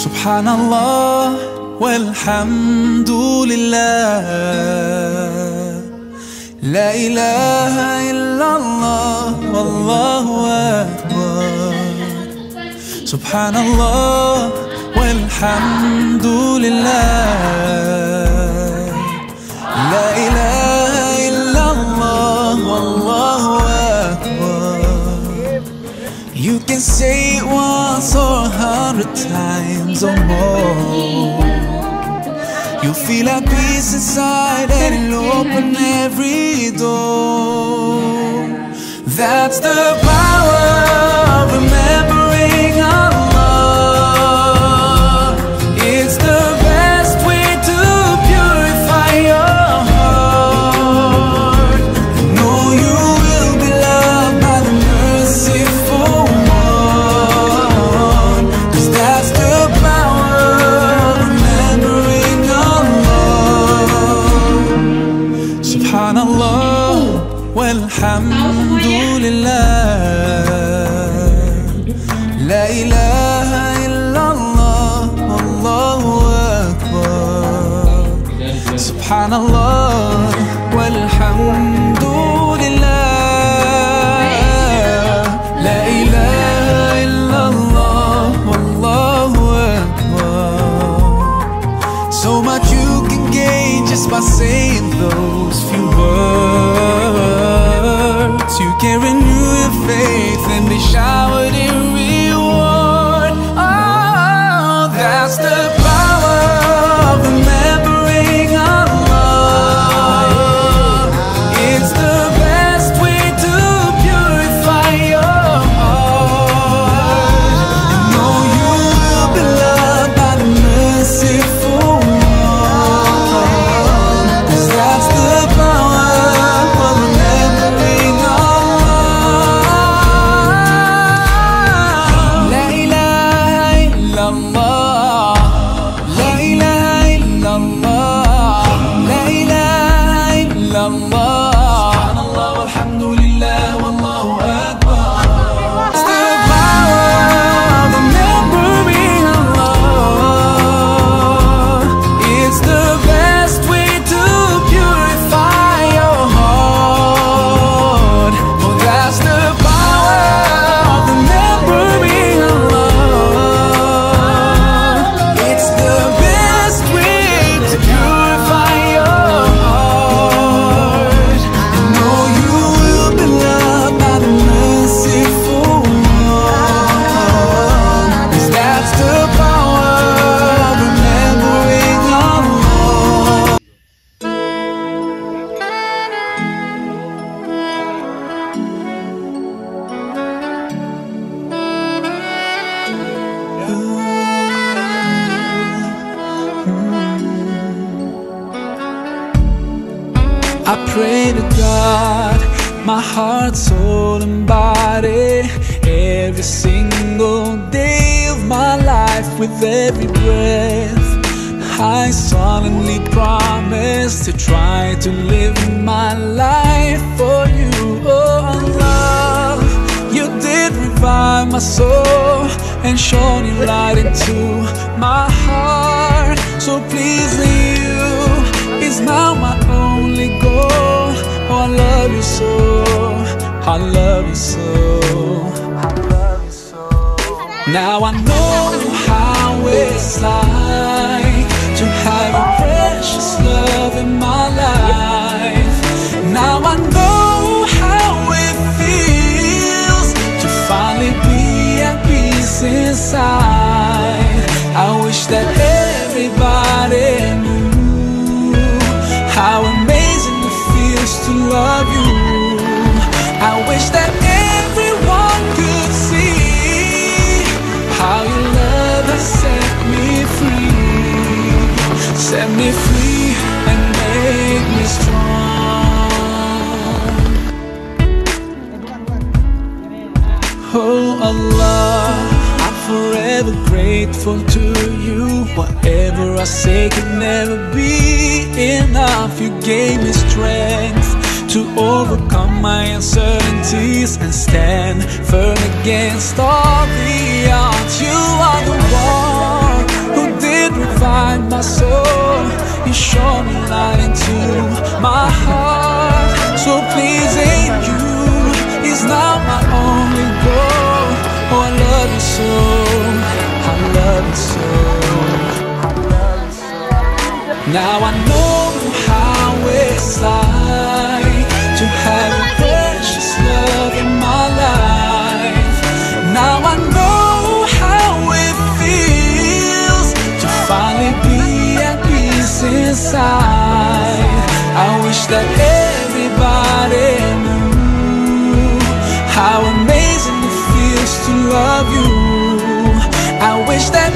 Subhanallah walhamdulillah, la ilaha illallah wallahu akbar. Subhanallah walhamdulillah, la ilaha illallah wallahu akbar. You can say it once or 100 times or more. You'll feel a peace inside and it'll open every door. That's the power of remembering Allah. It's the best way to purify your heart. Know you will be loved by the merciful one, 'cause that's the power of remembering Allah. Subhanallah walhamdulillah, la ilaha illallah wallahu akbar. Subhanallah walhamdulillah, la ilaha illallah wallahu akbar. So much you can gain just by saying those few words. You can renew your faith and be showered in reward. Oh, that's the power of remembering Allah. It's the best way to purify your heart. Know you will be loved by the merciful one, 'cause that's the power of remembering Allah. La ilaha illallah, la ilaha illallah, la ilaha illallah. Subhanallah walhamdulillah wallahu akbar. It's the power of remembering Allah. It's the best way to purify your heart. Oh, that's the power of remembering Allah. It's the best way to purify your heart. And know you will be loved by the merciful one, 'cause that's the power of remembering Allah. I pray to God, my heart, soul and body, every single day of my life. With every breath, I solemnly promise to try to live my life for you. Oh Allah, you did revive my soul and shone your light into my heart. So pleasing you is now my only goal. Oh, I love you so, I love you so. Now I know how it's like to have a precious love in my life. Now I know how it feels to finally be at peace inside. I wish that everybody knew how amazing it feels to love you. I wish that everyone could see how your love has set me free and make me strong. Oh Allah, I'm forever grateful to you. Whatever I say could never be enough. You gave me strength to overcome my uncertainties and stand firm against all the odds. You are the one to my heart. So pleasing you is now my only goal. Oh, I love you so, I love you so. Now I know how it's like to have your precious love in my life. Now I know how it feels to finally be at peace inside. I wish that everybody knew how amazing it feels to love you. I wish that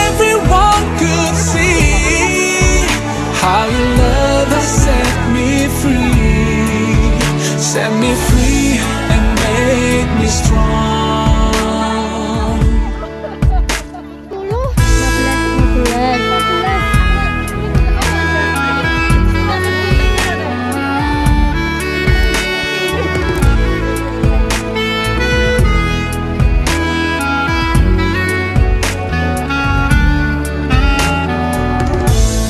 everyone could see how your love has set me free and made me strong.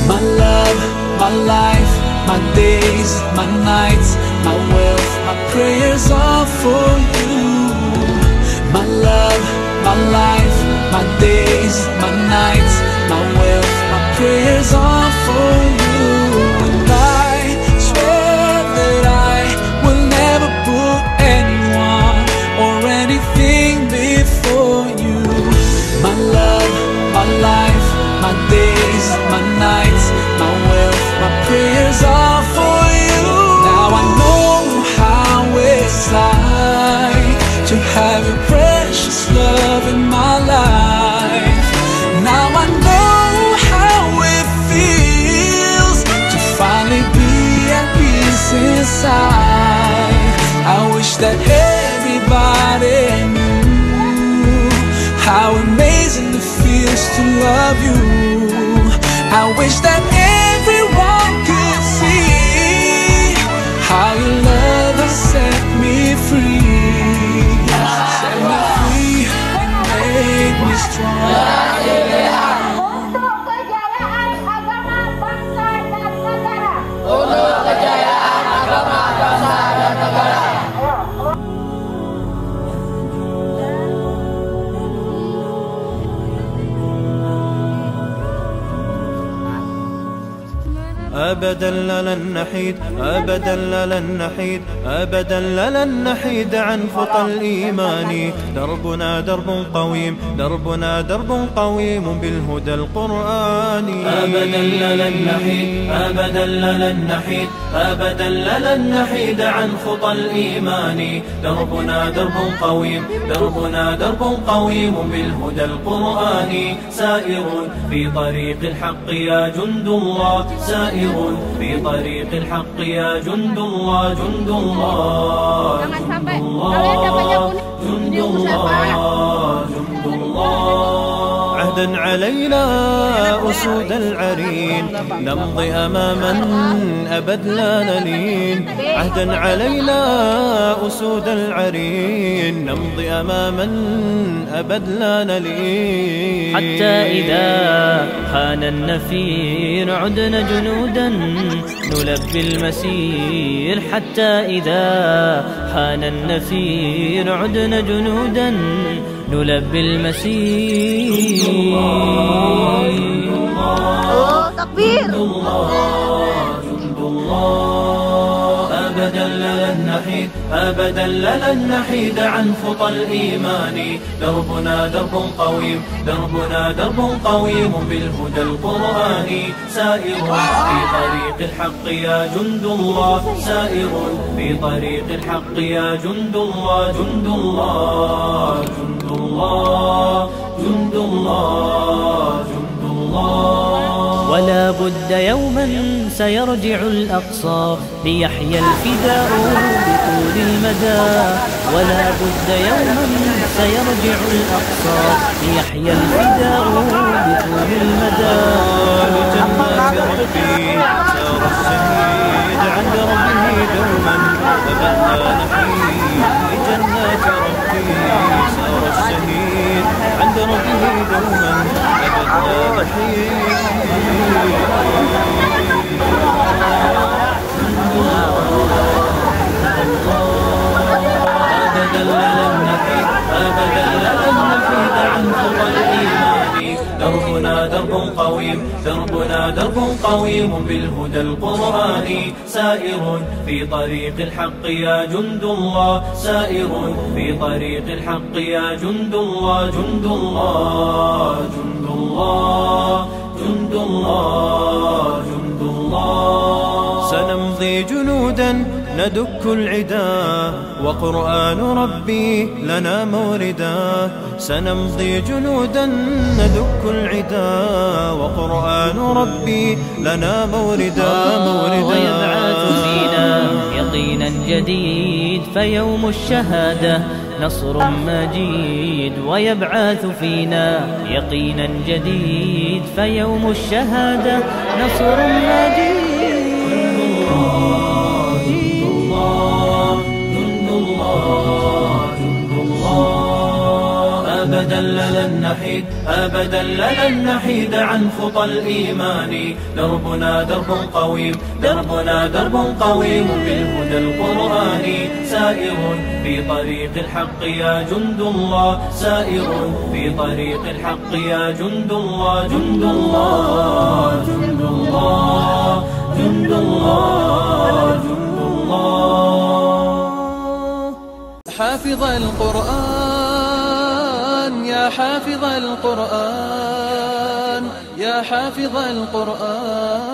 My love, my life, my days, my nights, my wealth, my prayers are for you. My love, my life, my days, my nights, my wealth, my prayers are for you. And I swear that I will never put anyone or anything before you. My love, my life, my days, my nights, my wealth, my prayers are for you. Now I know how it's like to have your precious love in my life. Now I know how it feels to finally be at peace inside. I wish that everybody knew how amazing it feels to love you. I wish that everyone could see how your love has set me free and made me strong. Untuk kejayaan agama bangsa dan negara. Untuk kejayaan agama bangsa dan negara. أبدا لن نحيد أبدا لن نحيد أبدا لن نحيد عن خطى الإيمان. دربنا درب قويم دربنا درب قويم بالهدى القرآني. أبدا لن نحيد أبدا لن نحيد أبدا لن نحيد عن خطى الإيمان. دربنا درب قويم دربنا درب قويم بالهدى القرآني. سائر في طريق الحق يا جند الله سائر في طريق الحق يا جند الله جند الله جند الله جند الله جند الله. عهدا علينا أسود العرين نمضي أماما أبد لا نلين. عهدا علينا أسود العرين نمضي أماما أبد لا نلين. حتى إذا حان النفير عدنا جنودا نلبي المسير. حتى إذا حان النفير عدنا جنودا نلبي المسير. تكبير. جند الله أبدا لن نحيد أبدا لن نحيد عن خطى الإيمان. دربنا درب قويم دربنا درب قويم بالهدى القرآني. سائر في طريق الحق يا جند الله سائر في طريق الحق يا جند الله جند الله جند الله جند الله جند الله. ولا بد يوما سيرجع الأقصى ليحيى الفداء بطول المدى. ولا بد يوما سيرجع الأقصى ليحيى الفداء بطول المدى. لجنات ربي سار الشهيد عند ربه دوما أبدا نحيد. لجنات ربي سار الشهيد عند ربه دوما أبدا نحيد. أبدا لن نحيد عن خطى الإيمان. دربنا درب قويم، دربنا درب قويم بالهدى القرآني، سائر في طريق الحق يا جند الله، سائر في طريق الحق يا جند الله، جند الله، جند الله، جند الله، جند الله. سنمضي جنودا ندك العدا، وقرآن ربي لنا موردا. سنمضي جنودا ندك العدا، وقرآن ربي لنا موردا. ويبعث فينا يقينا جديد فيوم الشهادة نصر مجيد. ويبعث فينا يقينا جديد فيوم الشهادة نصر مجيد. أبدا لن نحيد، أبدا لن نحيد عن خطى الإيمان. دربنا درب قويم، دربنا درب قويم بالهدى القرآني، سائر في طريق الحق يا جند الله، سائر في طريق الحق يا جند الله، جند الله، جند الله، جند الله، جند الله. حافظ القرآن يا حافظ القرآن، يا حافظ القرآن،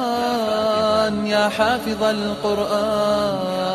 يا حافظ القرآن.